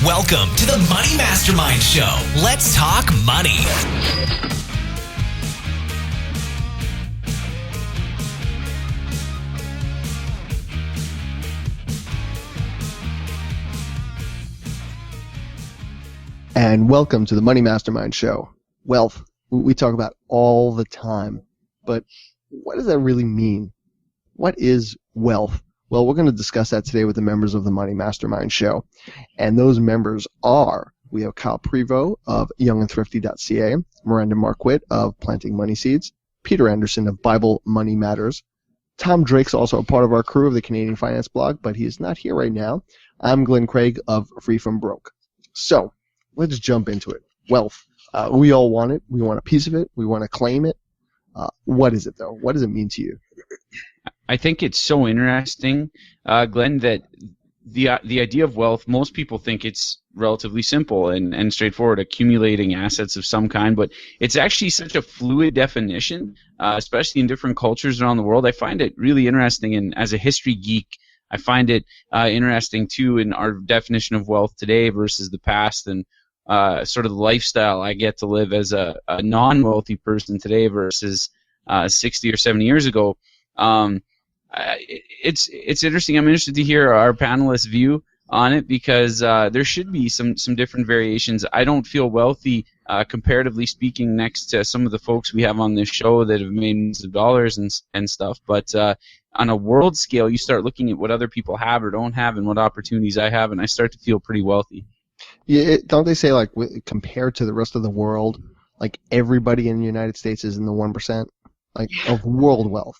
Welcome to the Money Mastermind Show. Let's talk money. And welcome to the Money Mastermind Show. Wealth, we talk about all the time, but what does that really mean? What is wealth? Well, we're going to discuss that today with the members of the Money Mastermind Show. And those members are, we have Kyle Prevost of youngandthrifty.ca, Miranda Marquette of Planting Money Seeds, Peter Anderson of Bible Money Matters. Tom Drake's also a part of our crew of the Canadian Finance Blog, but he is not here right now. I'm Glenn Craig of Free From Broke. So, let's jump into it. Wealth. We all want it. We want a piece of it. We want to claim it. What is it, though? What does it mean to you? I think it's so interesting, Glenn, that the idea of wealth, most people think it's relatively simple and straightforward, accumulating assets of some kind, but it's actually such a fluid definition, especially in different cultures around the world. I find it really interesting, and as a history geek, I find it interesting, too, in our definition of wealth today versus the past, and sort of the lifestyle I get to live as a non-wealthy person today versus 60 or 70 years ago. It's interesting. I'm interested to hear our panelists' view on it because there should be some different variations. I don't feel wealthy, comparatively speaking, next to some of the folks we have on this show that have made millions of dollars and stuff. But on a world scale, you start looking at what other people have or don't have and what opportunities I have, and I start to feel pretty wealthy. Yeah, don't they say, like, compared to the rest of the world, like, everybody in the United States is in the 1%, like, of world wealth?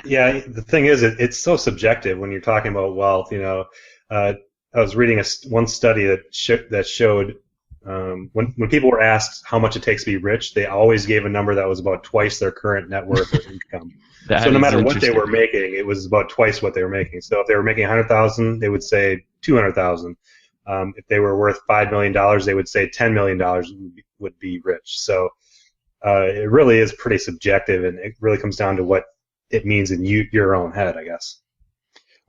Yeah, the thing is, it's so subjective when you're talking about wealth. You know, I was reading one study that showed when people were asked how much it takes to be rich, they always gave a number that was about twice their current net worth or income. So no matter what they were making, it was about twice what they were making. So if they were making $100,000, they would say $200,000. If they were worth $5 million, they would say $10 million would be rich. So it really is pretty subjective, and it really comes down to what it means in your own head, I guess.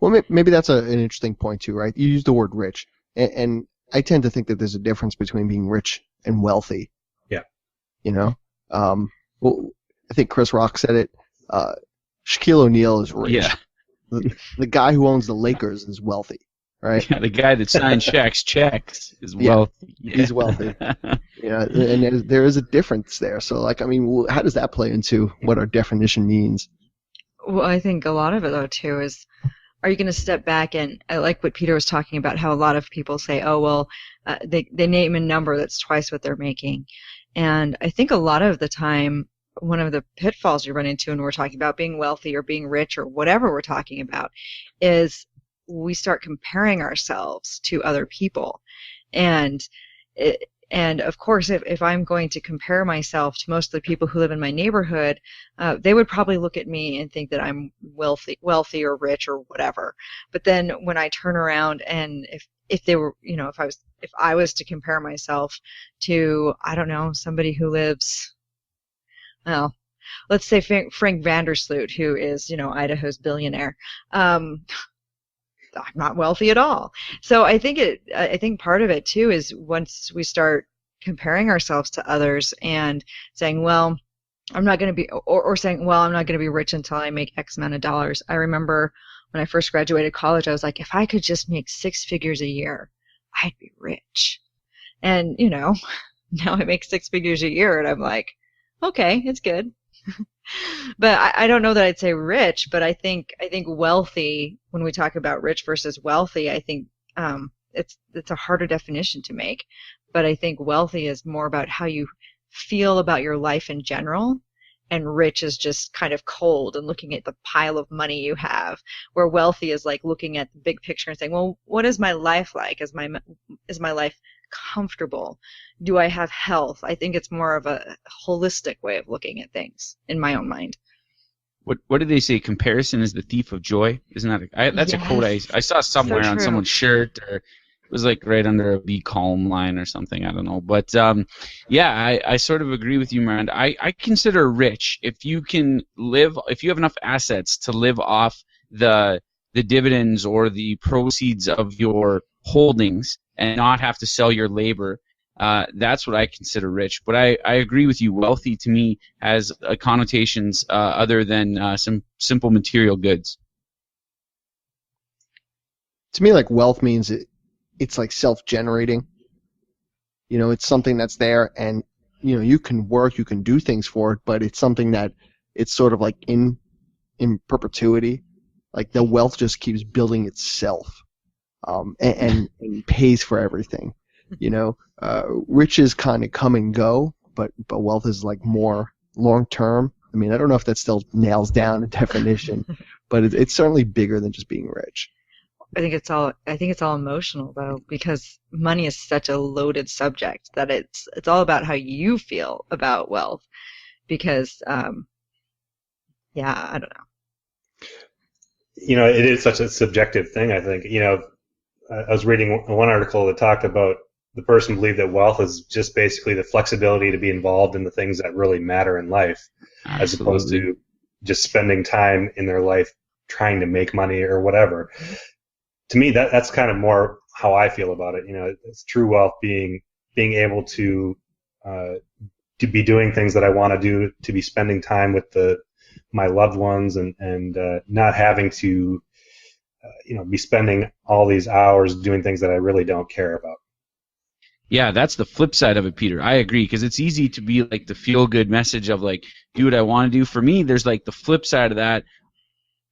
Well, maybe that's an interesting point too, right? You use the word rich, and I tend to think that there's a difference between being rich and wealthy. Yeah. You know? Well, I think Chris Rock said it. Shaquille O'Neal is rich. Yeah. The guy who owns the Lakers is wealthy. Right. Yeah, the guy that signs checks is wealthy. Yeah. He's wealthy. Yeah, and there is a difference there. So, like, I mean, how does that play into what our definition means? Well, I think a lot of it, though, too, is are you going to step back and I like what Peter was talking about, how a lot of people say, oh, well, they name a number that's twice what they're making. And I think a lot of the time, one of the pitfalls you run into when we're talking about being wealthy or being rich or whatever we're talking about is we start comparing ourselves to other people. And of course, if I'm going to compare myself to most of the people who live in my neighborhood, they would probably look at me and think that I'm wealthy or rich or whatever. But then when I turn around and if they were, you know, if I was to compare myself to, I don't know, somebody who lives, well, let's say Frank Vandersloot, who is, you know, Idaho's billionaire. I'm not wealthy at all. So I think part of it too is once we start comparing ourselves to others and saying, well, I'm not going to be, or saying, well, I'm not going to be rich until I make X amount of dollars. I remember when I first graduated college, I was like, if I could just make 6 figures a year, I'd be rich. And, you know, now I make 6 figures a year and I'm like, okay, it's good. But I don't know that I'd say rich, but I think wealthy, when we talk about rich versus wealthy, I think it's a harder definition to make. But I think wealthy is more about how you feel about your life in general, and rich is just kind of cold and looking at the pile of money you have, where wealthy is like looking at the big picture and saying, well, what is my life like? Is my life comfortable? Do I have health? I think it's more of a holistic way of looking at things in my own mind. What did they say? Comparison is the thief of joy. Isn't that that's yes. A quote I saw somewhere on someone's shirt, or it was like right under a B column line or something. I don't know. But yeah, I sort of agree with you, Miranda. I consider rich if you have enough assets to live off the dividends or the proceeds of your holdings and not have to sell your labor. That's what I consider rich. But I agree with you. Wealthy to me has connotations other than some simple material goods. To me, like, wealth means it's like self-generating. It's something that's there, and you can work, you can do things for it, but it's something that it's sort of like in perpetuity. Like, the wealth just keeps building itself, and pays for everything. Riches kind of come and go, but wealth is like more long term. I mean, I don't know if that still nails down a definition, but it's certainly bigger than just being rich. I think it's all emotional, though, because money is such a loaded subject that it's all about how you feel about wealth. Because I don't know. It is such a subjective thing. I think I was reading one article that talked about the person believed that wealth is just basically the flexibility to be involved in the things that really matter in life, as opposed to just spending time in their life trying to make money or whatever. To me, that's kind of more how I feel about it. It's true wealth being able to be doing things that I want to do, to be spending time with my loved ones, and not having to be spending all these hours doing things that I really don't care about. Yeah, that's the flip side of it, Peter. I agree, because it's easy to be like the feel-good message of like, do what I want to do. For me, there's like the flip side of that.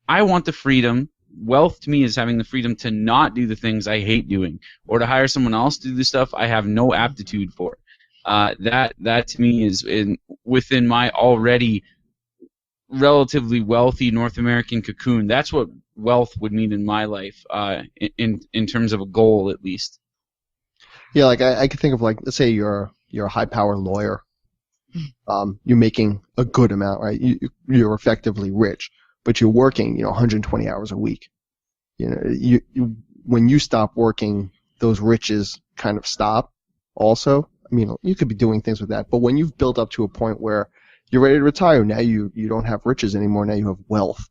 I want the freedom. Wealth to me is having the freedom to not do the things I hate doing, or to hire someone else to do the stuff I have no aptitude for. That to me is within my already relatively wealthy North American cocoon. That's what wealth would mean in my life, in terms of a goal, at least. Yeah, like I could think of, like, let's say you're a high-power lawyer. You're making a good amount, right? You're effectively rich, but you're working 120 hours a week. When you stop working, those riches kind of stop also. I mean, you could be doing things with that, but when you've built up to a point where you're ready to retire, now you don't have riches anymore, now you have wealth.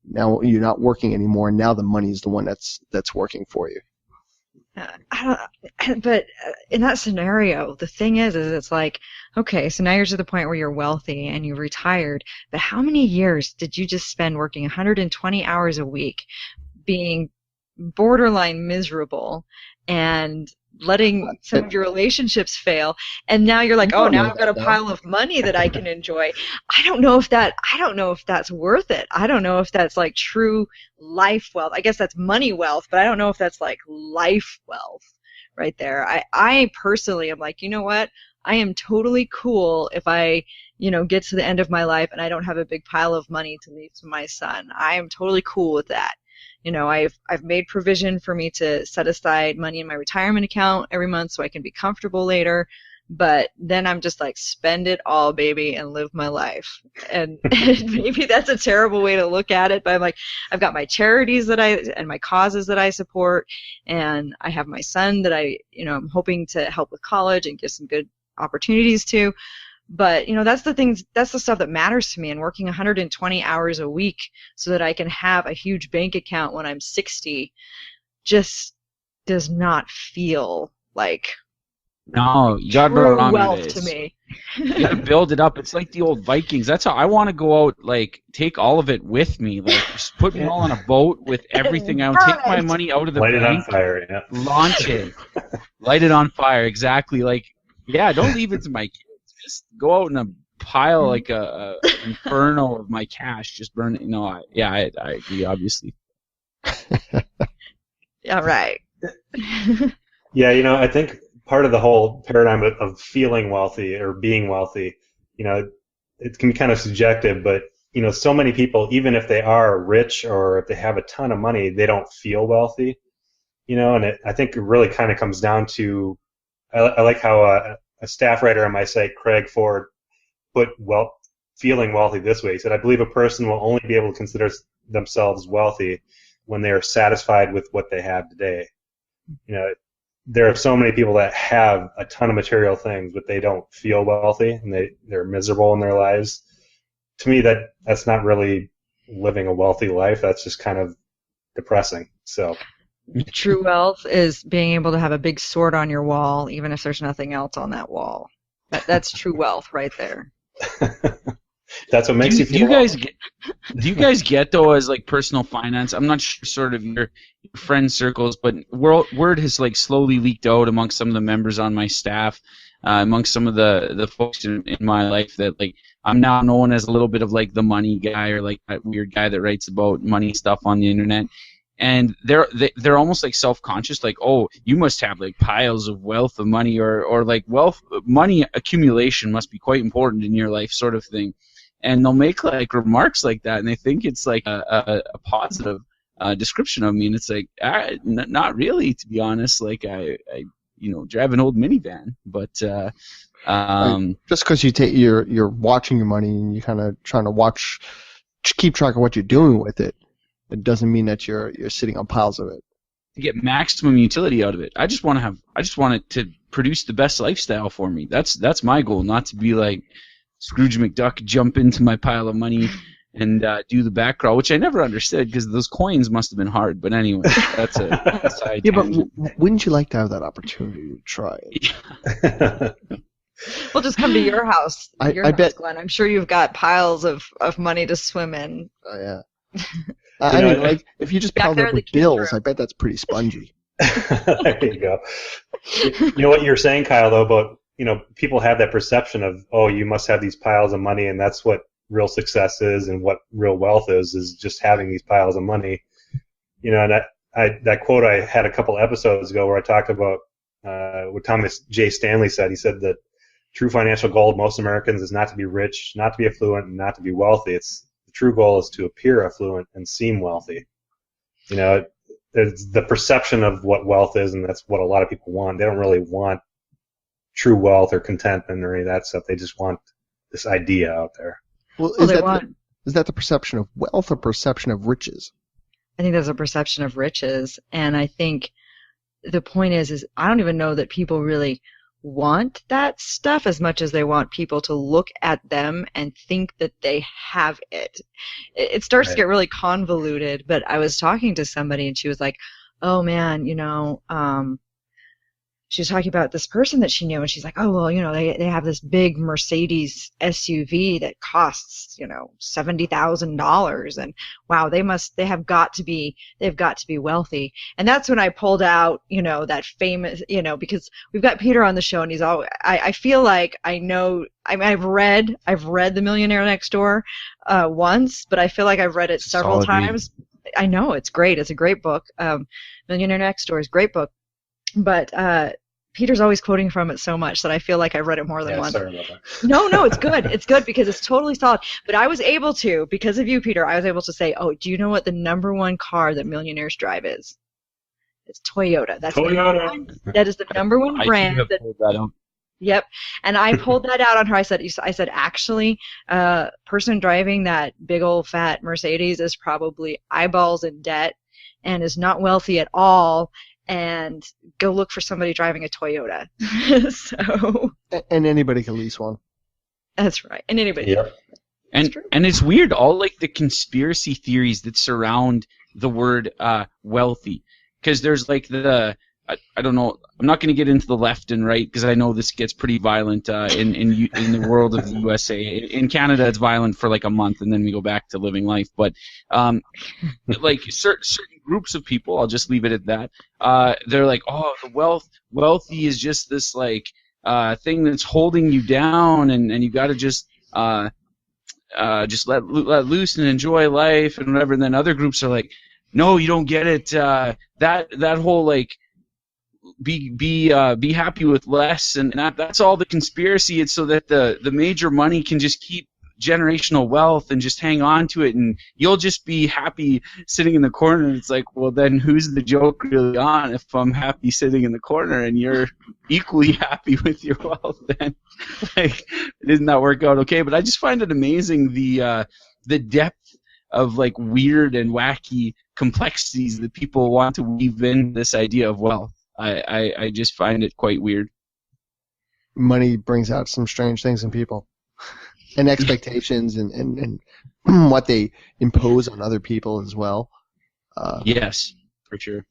Now you're not working anymore, and now the money is the one that's working for you. But in that scenario, the thing is it's like, okay, so now you're to the point where you're wealthy and you've retired, but how many years did you just spend working 120 hours a week, being borderline miserable and letting some of your relationships fail, and now you're like, oh, now I've got a pile of money that I can enjoy. I don't know if that's worth it. I don't know if that's like true life wealth. I guess that's money wealth, but I don't know if that's like life wealth right there. I personally am like, you know what? I am totally cool if I, get to the end of my life and I don't have a big pile of money to leave to my son. I am totally cool with that. I've made provision for me to set aside money in my retirement account every month so I can be comfortable later. But then I'm just like, spend it all, baby, and live my life. And maybe that's a terrible way to look at it, but I'm like, I've got my charities and my causes that I support, and I have my son that I'm hoping to help with college and give some good opportunities to. But, that's the stuff that matters to me, and working 120 hours a week so that I can have a huge bank account when I'm 60 just does not feel like no, you got true wrong wealth to me. You gotta build it up. It's like the old Vikings. That's how I want to go out, like, take all of it with me. Like, just put me all on a boat with everything. I would take my money out of the bank. Light it on fire, yeah. Launch it. Light it on fire, exactly. Like, yeah, don't leave it to my kids. Just go out in a pile, like a inferno of my cash. Just burn it. I agree, obviously. Yeah, right. Yeah, I think part of the whole paradigm of feeling wealthy or being wealthy, it can be kind of subjective, but, so many people, even if they are rich or if they have a ton of money, they don't feel wealthy, and I think it really kind of comes down to, I like how a staff writer on my site, Craig Ford, put feeling wealthy this way. He said, I believe a person will only be able to consider themselves wealthy when they are satisfied with what they have today. There are so many people that have a ton of material things, but they don't feel wealthy, and they're miserable in their lives. To me, that's not really living a wealthy life. That's just kind of depressing. So, true wealth is being able to have a big sword on your wall, even if there's nothing else on that wall. That's true wealth right there. That's what makes you feel. Do you guys get though, as like personal finance? I'm not sure sort of your friend circles, but word has like slowly leaked out amongst some of the members on my staff, amongst some of the folks in my life, that like I'm now known as a little bit of like the money guy, or like that weird guy that writes about money stuff on the internet. And they're almost like self-conscious, like, oh, you must have like piles of wealth of money, or like money accumulation must be quite important in your life, sort of thing. And they'll make like remarks like that, and they think it's like a positive description of me, and it's like not really, to be honest. Like I drive an old minivan, but just because you're watching your money and you're kind of trying to keep track of what you're doing with it, it doesn't mean that you're sitting on piles of it. To get maximum utility out of it, I just want it to produce the best lifestyle for me. That's my goal, not to be like Scrooge McDuck, jump into my pile of money and do the back crawl, which I never understood because those coins must have been hard. But anyway, that's a side tangent. But wouldn't you like to have that opportunity to try it? Yeah. We'll just come to your house. I bet, Glenn. I'm sure you've got piles of money to swim in. Oh yeah. I mean, like if you just piled up with bills, I bet that's pretty spongy. There you go. You know what you're saying, Kyle, though, about people have that perception of, oh, you must have these piles of money, and that's what real success is, and what real wealth is just having these piles of money. And that quote I had a couple episodes ago where I talked about what Thomas J. Stanley said. He said that true financial goal of most Americans is not to be rich, not to be affluent, and not to be wealthy. The true goal is to appear affluent and seem wealthy. There's the perception of what wealth is, and that's what a lot of people want. They don't really want true wealth or contentment or any of that stuff. They just want this idea out there. Well, is that the perception of wealth or perception of riches? I think there's a perception of riches, and I think the point is I don't even know that people really want that stuff as much as they want people to look at them and think that they have it. It starts to get really convoluted, but I was talking to somebody and she was like, oh man, she was talking about this person that she knew, and she's like, oh, well, they have this big Mercedes SUV that costs, $70,000, and wow, they have got to be wealthy. And that's when I pulled out, that famous, because we've got Peter on the show, and he's always, I feel like I know, I've read The Millionaire Next Door once, but I feel like I've read it several times. I know, it's great. It's a great book. Millionaire Next Door is a great book. But Peter's always quoting from it so much that I feel like I've read it more than once. Sorry about that. No, it's good. It's good because it's totally solid. But I was able to, because of you, Peter, I was able to say, oh, do you know what the number one car that millionaires drive is? It's Toyota. That's Toyota. That is the number one brand. Yep. And I pulled that out on her. I said, actually, person driving that big old fat Mercedes is probably eyeballs in debt and is not wealthy at all. And go look for somebody driving a Toyota. And anybody can lease one. That's right. And anybody. Yep. And it's weird, all like the conspiracy theories that surround the word wealthy, because there's like I don't know. I'm not going to get into the left and right because I know this gets pretty violent in the world of the USA. In Canada, it's violent for like a month, and then we go back to living life. But like certain groups of people, I'll just leave it at that. They're like, oh, the wealthy is just this like thing that's holding you down, and you got to just let loose and enjoy life and whatever. And then other groups are like, no, you don't get it. That whole like be happy with less, and that's all the conspiracy. It's so that the major money can just keep generational wealth and just hang on to it, and you'll just be happy sitting in the corner. And it's like, well, then who's the joke really on if I'm happy sitting in the corner and you're equally happy with your wealth? Then like, doesn't that work out okay? But I just find it amazing the depth of like weird and wacky complexities that people want to weave in this idea of wealth. I just find it quite weird. Money brings out some strange things in people. And expectations and what they impose on other people as well. Yes, for sure.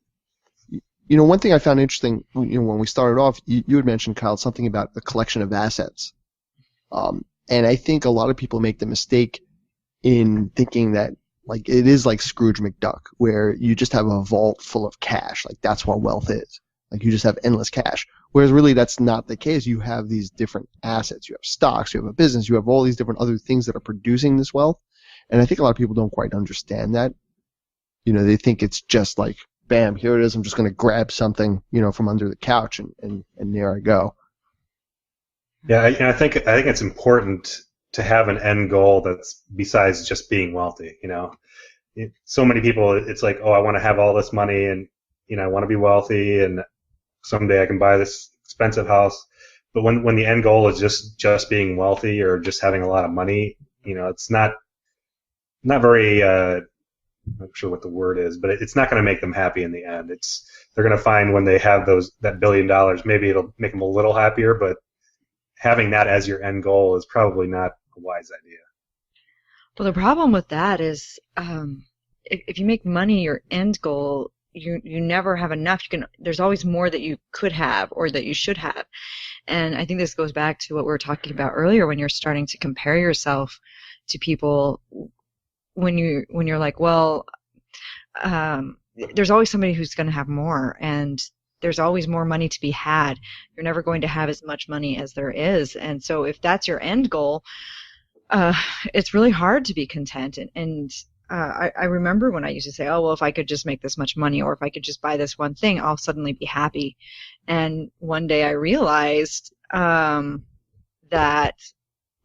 One thing I found interesting, when we started off, you had mentioned, Kyle, something about the collection of assets. And I think a lot of people make the mistake in thinking that, like, it is like Scrooge McDuck, where you just have a vault full of cash. Like, that's what wealth is. Like, you just have endless cash. Whereas really that's not the case. You have these different assets. You have stocks, you have a business, you have all these different other things that are producing this wealth. And I think a lot of people don't quite understand that. They think it's just like, bam, here it is. I'm just going to grab something, from under the couch and there I go. Yeah, and I think it's important to have an end goal that's besides just being wealthy. So many people, it's like, oh, I want to have all this money, and I want to be wealthy, and someday I can buy this expensive house. But when the end goal is just being wealthy or just having a lot of money, it's not very. I'm not sure what the word is, but it's not going to make them happy in the end. They're going to find when they have that $1 billion, maybe it'll make them a little happier, but having that as your end goal is probably not a wise idea. Well, the problem with that is if you make money your end goal, you never have enough. There's always more that you could have or that you should have. And I think this goes back to what we were talking about earlier when you're starting to compare yourself to people. When you're like, well, there's always somebody who's going to have more, and there's always more money to be had. You're never going to have as much money as there is. And so if that's your end goal, it's really hard to be content. And I remember when I used to say, oh, well, if I could just make this much money, or if I could just buy this one thing, I'll suddenly be happy. And one day I realized that,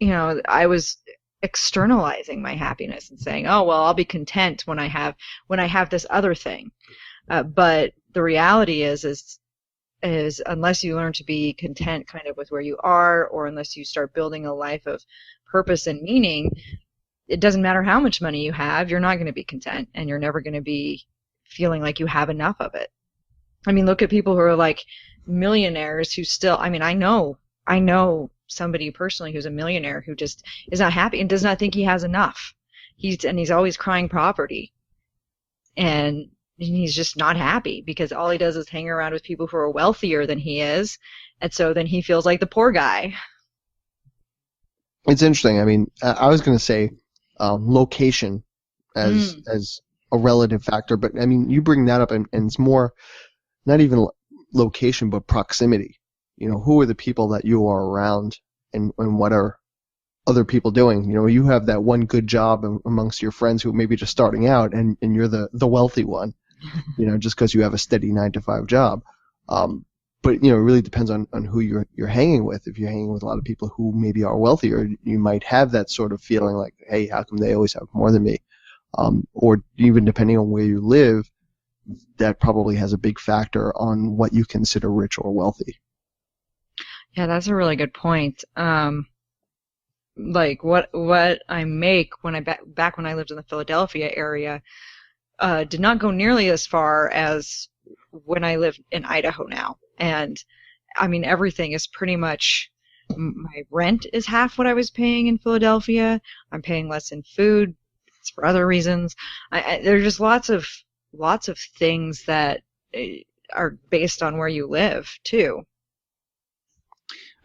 I was externalizing my happiness and saying, oh, well, I'll be content when I have this other thing. But the reality is unless you learn to be content kind of with where you are, or unless you start building a life of purpose and meaning, it doesn't matter how much money you have, you're not going to be content, and you're never going to be feeling like you have enough of it. I mean, look at people who are like millionaires who still, I know somebody personally who's a millionaire who just is not happy and does not think he has enough. He's always crying poverty. And he's just not happy because all he does is hang around with people who are wealthier than he is, and so then he feels like the poor guy. It's interesting. I mean, I was going to say location as a relative factor, but I mean, you bring that up, and it's more not even location, but proximity. Who are the people that you are around, and what are other people doing? You have that one good job amongst your friends who may be just starting out, and you're the wealthy one, just because you have a steady 9-to-5 job. But it really depends on who you're hanging with. If you're hanging with a lot of people who maybe are wealthier, you might have that sort of feeling like, hey, how come they always have more than me? Or even depending on where you live, that probably has a big factor on what you consider rich or wealthy. Yeah, that's a really good point. Like what I make when back when I lived in the Philadelphia area did not go nearly as far as when I live in Idaho now. And I mean, everything is pretty much, my rent is half what I was paying in Philadelphia. I'm paying less in food. It's for other reasons. There's just lots of things that are based on where you live too.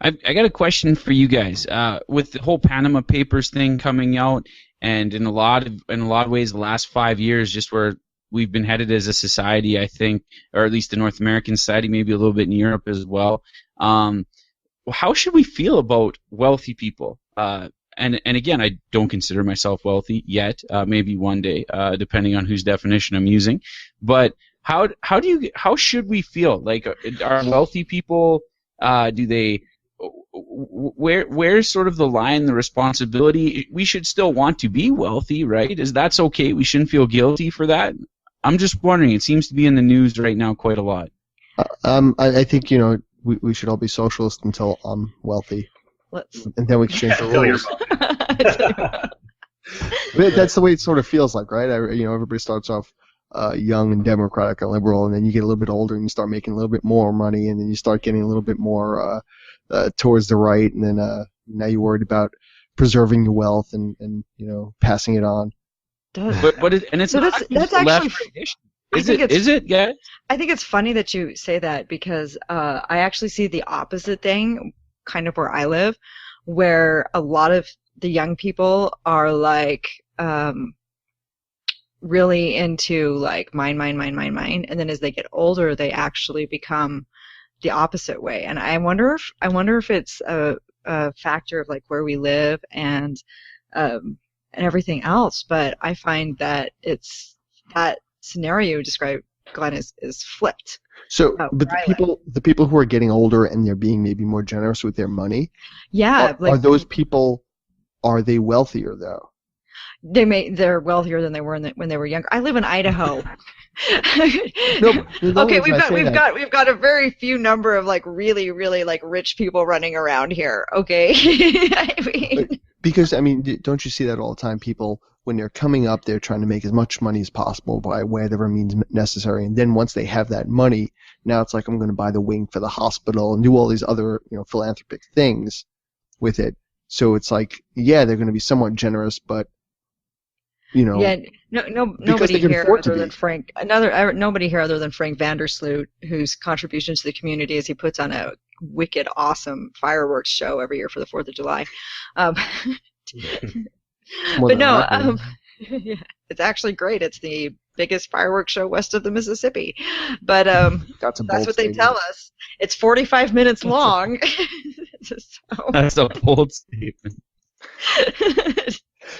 I got a question for you guys. With the whole Panama Papers thing coming out, and in a lot of ways, the last 5 years, just where we've been headed as a society, I think, or at least the North American society, maybe a little bit in Europe as well. How should we feel about wealthy people? And again, I don't consider myself wealthy yet. Maybe one day, depending on whose definition I'm using. But how should we feel? Like, are wealthy people? Do they? Where's sort of the line, the responsibility? We should still want to be wealthy, right? That's okay? We shouldn't feel guilty for that. I'm just wondering. It seems to be in the news right now quite a lot. I think we should all be socialists until I'm wealthy, and then we can change the rules. But that's the way it sort of feels like, right? Everybody starts off young and democratic and liberal, and then you get a little bit older and you start making a little bit more money, and then you start getting a little bit more towards the right, and then now you're worried about preserving your wealth and passing it on. But it's so not that's a left actually right issue. Is it? Yeah. I think it's funny that you say that because I actually see the opposite thing, kind of where I live, where a lot of the young people are like really into like mine, and then as they get older, they actually become the opposite way. And I wonder if it's a factor of like where we live and everything else. But I find that it's that scenario you described, Glenn, is flipped. So, but the people who are getting older and they're being maybe more generous with their money, are those people, are they wealthier though? They're wealthier than they were when they were younger. I live in Idaho. Okay, we've got a very few number of like really like rich people running around here. Okay, because don't you see that all the time? People, when they're coming up, they're trying to make as much money as possible by whatever means necessary, and then once they have that money, now it's like I'm going to buy the wing for the hospital and do all these other philanthropic things with it. So it's like, yeah, they're going to be somewhat generous, but nobody here other than Frank. Nobody here other than Frank Vandersloot, whose contribution to the community is he puts on a wicked, awesome fireworks show every year for the 4th of July. But no, yeah, it's actually great. It's the biggest fireworks show west of the Mississippi. But that's what they tell us. It's 45 minutes long. That's a bold statement.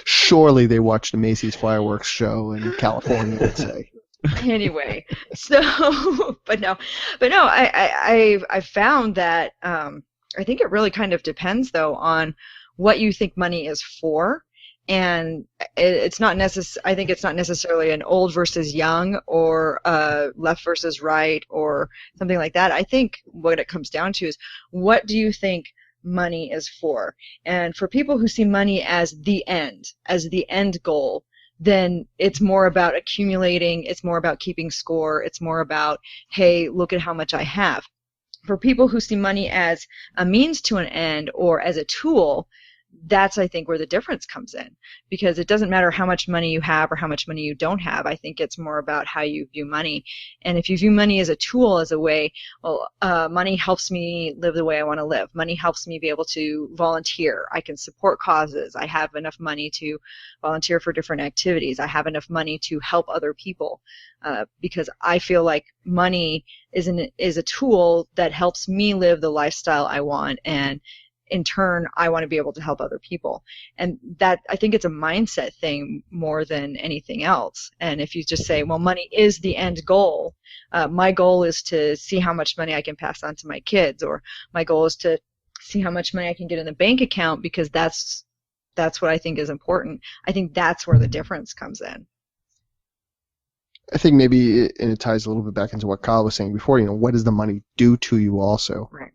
Surely they watched the Macy's fireworks show in California, let's say. Anyway, but no, I found that I think it really kind of depends though on what you think money is for, and it's not I think it's not necessarily an old versus young or left versus right or something like that. I think what it comes down to is, what do you think money is for? And for people who see money as the end goal, then it's more about accumulating, it's more about keeping score, it's more about, hey, look at how much I have. For people who see money as a means to an end or as a tool, that's, I think, where the difference comes in, because it doesn't matter how much money you have or how much money you don't have. I think it's more about how you view money. And if you view money as a tool, as a way, money helps me live the way I want to live. Money helps me be able to volunteer. I can support causes. I have enough money to volunteer for different activities. I have enough money to help other people, because I feel like money is a tool that helps me live the lifestyle I want, and in turn, I want to be able to help other people. And that, I think it's a mindset thing more than anything else. And if you just say, well, money is the end goal, my goal is to see how much money I can pass on to my kids, or my goal is to see how much money I can get in the bank account because that's what I think is important. I think that's where the difference comes in. I think maybe it ties a little bit back into what Kyle was saying before, what does the money do to you also? Right.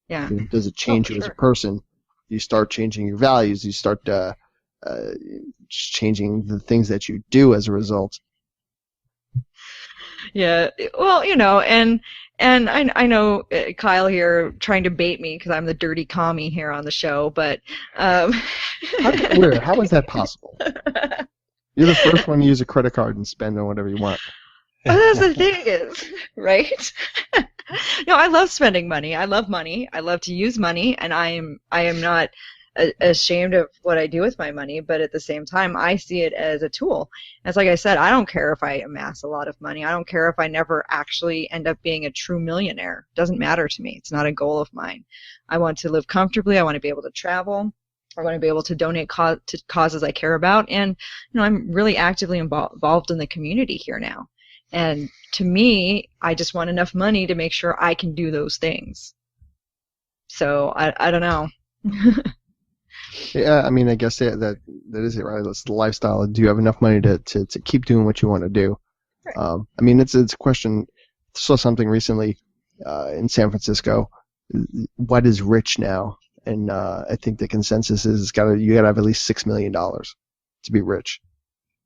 Yeah. Does it change you as a person? You start changing your values. You start changing the things that you do as a result. Yeah. Well, and I know Kyle here trying to bait me because I'm the dirty commie here on the show, but how is that possible? You're the first one to use a credit card and spend on whatever you want. Well, that's the thing is, right? No, I love spending money. I love money. I love to use money, and I am not ashamed of what I do with my money, but at the same time, I see it as a tool. As like I said, I don't care if I amass a lot of money. I don't care if I never actually end up being a true millionaire. It doesn't matter to me. It's not a goal of mine. I want to live comfortably. I want to be able to travel. I want to be able to donate to causes I care about, and I'm really actively involved in the community here now. And to me, I just want enough money to make sure I can do those things. So I don't know. Yeah, I guess that is it, right? That's the lifestyle. Do you have enough money to keep doing what you want to do? Right. It's a question. I saw something recently in San Francisco. What is rich now? And I think the consensus is you gotta have at least $6 million to be rich,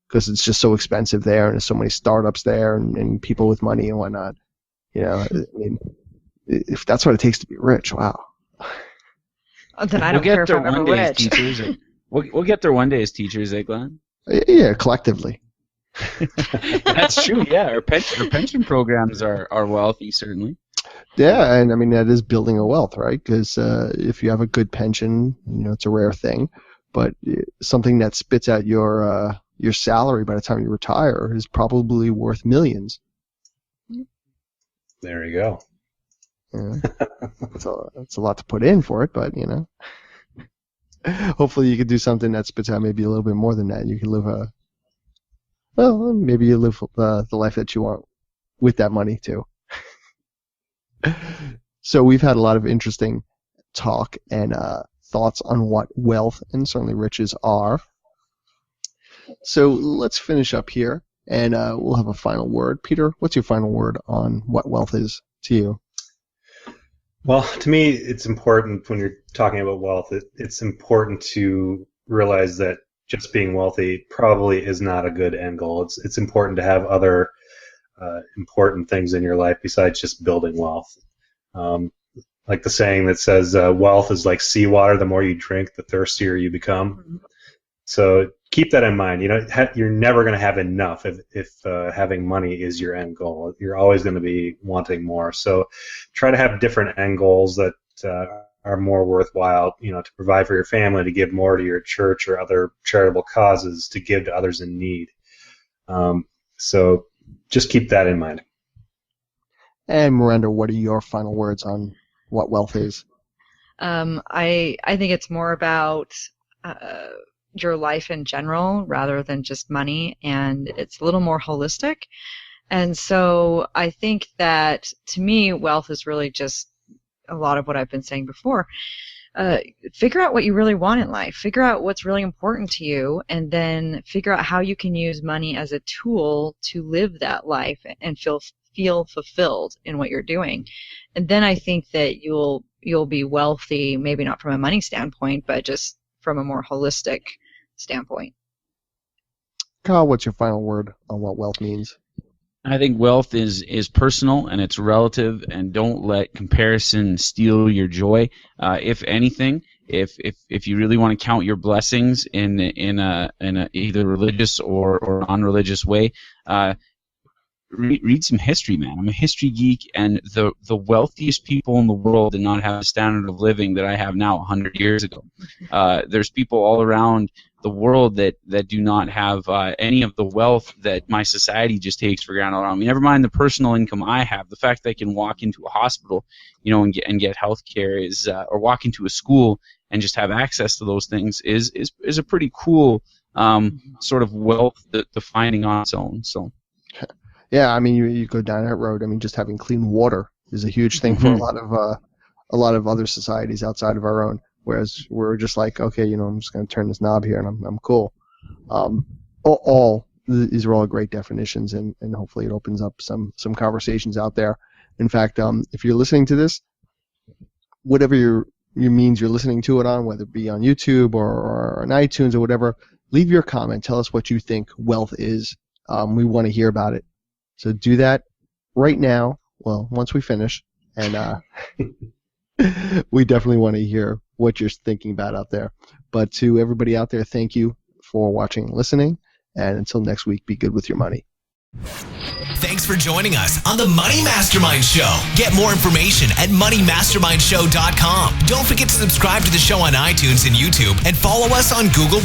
because it's just so expensive there, and there's so many startups there, and people with money and whatnot. If that's what it takes to be rich, wow. Then I don't care if I'm ever rich. We'll get there one day as teachers, Glenn? Yeah, collectively. That's true. Yeah, our pension programs are wealthy, certainly. Yeah, and I mean that is building a wealth, right? Because if you have a good pension, it's a rare thing, but something that spits out your salary by the time you retire is probably worth millions. There you go. Yeah. It's a lot to put in for it, but hopefully you could do something that spits out maybe a little bit more than that. You can live maybe you live the life that you want with that money too. So we've had a lot of interesting talk and thoughts on what wealth and certainly riches are. So let's finish up here, and we'll have a final word. Peter, what's your final word on what wealth is to you? Well, to me, it's important when you're talking about wealth, it's important to realize that just being wealthy probably is not a good end goal. It's important to have other important things in your life besides just building wealth. Like the saying that says, wealth is like seawater. The more you drink, the thirstier you become. Mm-hmm. So keep that in mind. You're never going to have enough if having money is your end goal. You're always going to be wanting more. So try to have different end goals that are more worthwhile, to provide for your family, to give more to your church or other charitable causes, to give to others in need. So just keep that in mind. And Miranda, what are your final words on what wealth is? I think it's more about your life in general rather than just money, and it's a little more holistic. And so I think that to me, wealth is really just a lot of what I've been saying before. Figure out what you really want in life. Figure out what's really important to you, and then figure out how you can use money as a tool to live that life and feel fulfilled in what you're doing. And then I think that you'll be wealthy, maybe not from a money standpoint, but just from a more holistic standpoint. Kyle, what's your final word on what wealth means? I think wealth is personal and it's relative, and don't let comparison steal your joy. If anything, if you really want to count your blessings in a either religious or non-religious way, read some history, man. I'm a history geek, and the wealthiest people in the world did not have the standard of living that I have now 100 years ago. There's people all around the world that do not have any of the wealth that my society just takes for granted around me. Never mind the personal income I have. The fact that I can walk into a hospital, and get health care is, or walk into a school and just have access to those things is a pretty cool sort of wealth defining on its own. So. Yeah, I mean, you go down that road. I mean, just having clean water is a huge thing for a lot of other societies outside of our own. Whereas we're just like, okay, I'm just going to turn this knob here and I'm cool. These are all great definitions, and hopefully it opens up some conversations out there. In fact, if you're listening to this, whatever your means you're listening to it on, whether it be on YouTube or on iTunes or whatever, leave your comment. Tell us what you think wealth is. We want to hear about it. So do that right now. Well, once we finish, and we definitely want to hear what you're thinking about out there. But to everybody out there, thank you for watching and listening. And until next week, be good with your money. Thanks for joining us on the Money Mastermind Show. Get more information at moneymastermindshow.com. Don't forget to subscribe to the show on iTunes and YouTube, and follow us on Google+.